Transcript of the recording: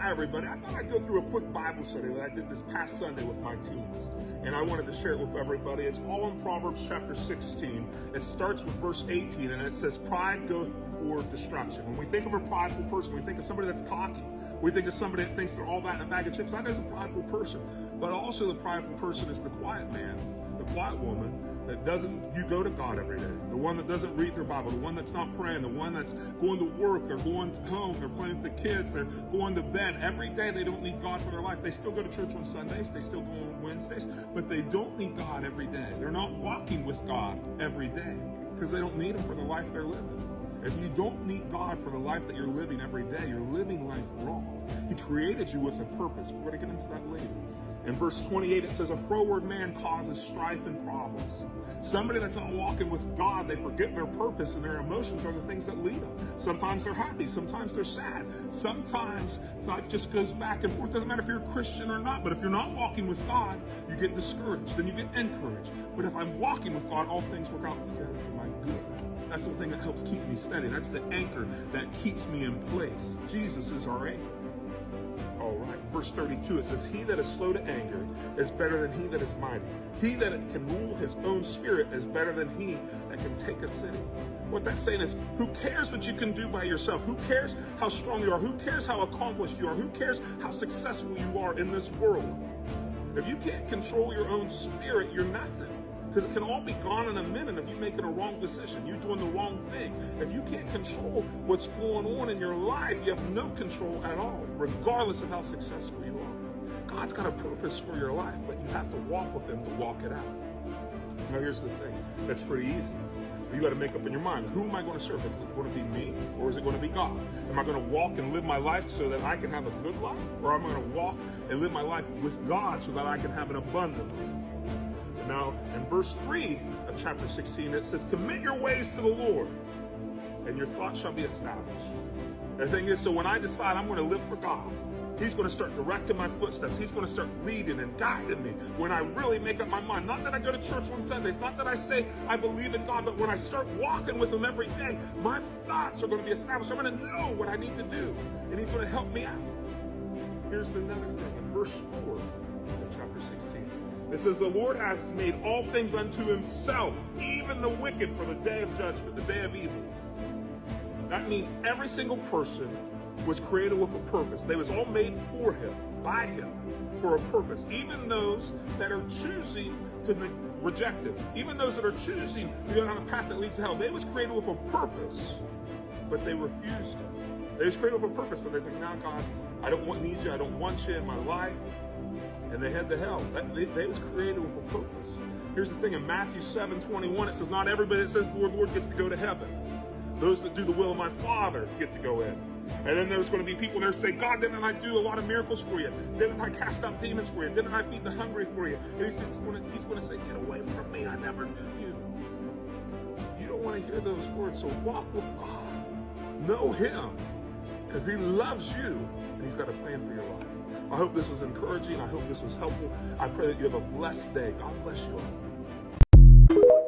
Hi, everybody. I thought I'd go through a quick Bible study that I did this past Sunday with my teens, and I wanted to share it with everybody. It's all in Proverbs chapter 16. It starts with verse 18, and it says, pride goeth before destruction. When we think of a prideful person, we think of somebody that's cocky. We think of somebody that thinks they're all that in a bag of chips. That is a prideful person. But also the prideful person is the quiet man, the quiet woman, that doesn't, you go to God every day. The one that doesn't read their Bible, the one that's not praying, the one that's going to work, they're going home, they're playing with the kids, they're going to bed. Every day they don't need God for their life. They still go to church on Sundays, they still go on Wednesdays, but they don't need God every day. They're not walking with God every day because they don't need Him for the life they're living. If you don't need God for the life that you're living every day, you're living life wrong. He created you with a purpose. We're going to get into that later. In verse 28, it says, a froward man causes strife and problems. Somebody that's not walking with God, they forget their purpose, and their emotions are the things that lead them. Sometimes they're happy, sometimes they're sad. Sometimes life just goes back and forth. Doesn't matter if you're a Christian or not, but if you're not walking with God, you get discouraged, then you get encouraged. But if I'm walking with God, all things work out together for my good. That's the thing that helps keep me steady. That's the anchor that keeps me in place. Jesus is our anchor. All right, verse 32, it says, he that is slow to anger is better than he that is mighty. He that can rule his own spirit is better than he that can take a city. What that's saying is, who cares what you can do by yourself? Who cares how strong you are? Who cares how accomplished you are? Who cares how successful you are in this world? If you can't control your own spirit, you're nothing. Because it can all be gone in a minute if you're making a wrong decision, you're doing the wrong thing. If you can't control what's going on in your life, you have no control at all, regardless of how successful you are. God's got a purpose for your life, but you have to walk with Him to walk it out. Now here's the thing, that's pretty easy. You got to make up in your mind, who am I going to serve? Is it going to be me, or is it going to be God? Am I going to walk and live my life so that I can have a good life? Or am I going to walk and live my life with God so that I can have an abundant life? Now, in verse 3 of chapter 16, it says, commit your ways to the Lord, and your thoughts shall be established. The thing is, so when I decide I'm going to live for God, He's going to start directing my footsteps. He's going to start leading and guiding me when I really make up my mind. Not that I go to church on Sundays, not that I say I believe in God, but when I start walking with Him every day, my thoughts are going to be established. I'm going to know what I need to do, and He's going to help me out. Here's another thing, in verse 4 of chapter 16. It says, the Lord has made all things unto Himself, even the wicked for the day of judgment, the day of evil. That means every single person was created with a purpose. They was all made for Him, by Him, for a purpose. Even those that are choosing to reject Him, even those that are choosing to go down a path that leads to hell, they was created with a purpose, but they refused Him. They was created with a purpose, but they said, now God, I don't need you, I don't want you in my life. And they head to hell. They was created with a purpose. Here's the thing, in Matthew 7:21, it says, not everybody that says, Lord, Lord, gets to go to heaven. Those that do the will of my Father get to go in. And then there's going to be people there say, God, didn't I do a lot of miracles for you? Didn't I cast out demons for you? Didn't I feed the hungry for you? And he's going to say, get away from me, I never knew you. You don't want to hear those words, so walk with God. Know Him, because He loves you, and He's got a plan for your life. I hope this was encouraging. I hope this was helpful. I pray that you have a blessed day. God bless you all.